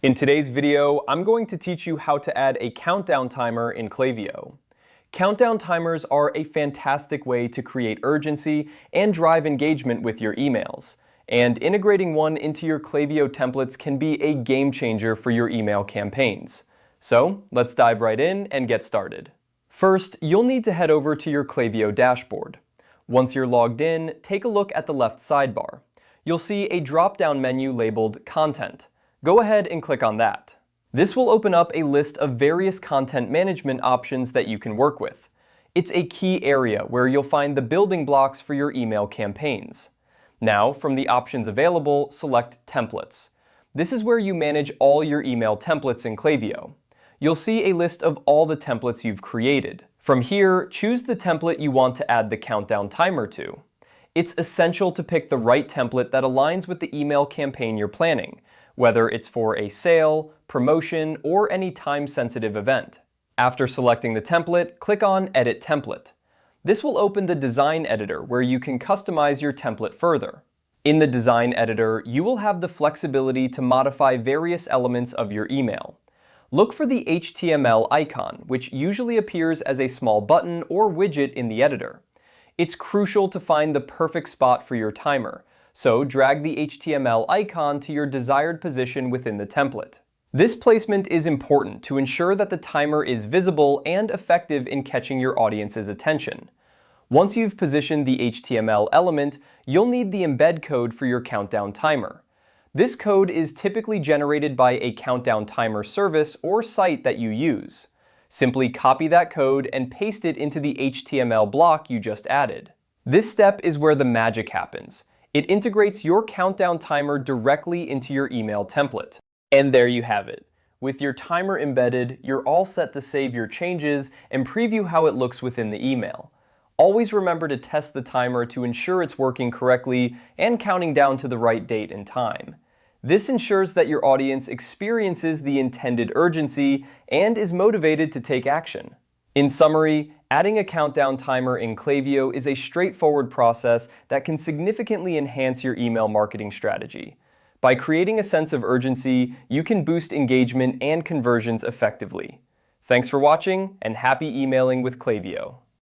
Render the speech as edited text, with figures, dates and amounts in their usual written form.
In today's video, I'm going to teach you how to add a countdown timer in Klaviyo. Countdown timers are a fantastic way to create urgency and drive engagement with your emails, and integrating one into your Klaviyo templates can be a game changer for your email campaigns. So, let's dive right in and get started. First, you'll need to head over to your Klaviyo dashboard. Once you're logged in, take a look at the left sidebar. You'll see a drop-down menu labeled Content. Go ahead and click on that. This will open up a list of various content management options that you can work with. It's a key area where you'll find the building blocks for your email campaigns. Now, from the options available, select Templates. This is where you manage all your email templates in Klaviyo. You'll see a list of all the templates you've created. From here, choose the template you want to add the countdown timer to. It's essential to pick the right template that aligns with the email campaign you're planning, whether it's for a sale, promotion, or any time-sensitive event. After selecting the template, click on Edit Template. This will open the design editor where you can customize your template further. In the design editor, you will have the flexibility to modify various elements of your email. Look for the HTML icon, which usually appears as a small button or widget in the editor. It's crucial to find the perfect spot for your timer, so drag the HTML icon to your desired position within the template. This placement is important to ensure that the timer is visible and effective in catching your audience's attention. Once you've positioned the HTML element, you'll need the embed code for your countdown timer. This code is typically generated by a countdown timer service or site that you use. Simply copy that code and paste it into the HTML block you just added. This step is where the magic happens. It integrates your countdown timer directly into your email template. And there you have it. With your timer embedded, you're all set to save your changes and preview how it looks within the email. Always remember to test the timer to ensure it's working correctly and counting down to the right date and time. This ensures that your audience experiences the intended urgency and is motivated to take action. In summary, adding a countdown timer in Klaviyo is a straightforward process that can significantly enhance your email marketing strategy. By creating a sense of urgency, you can boost engagement and conversions effectively. Thanks for watching, and happy emailing with Klaviyo.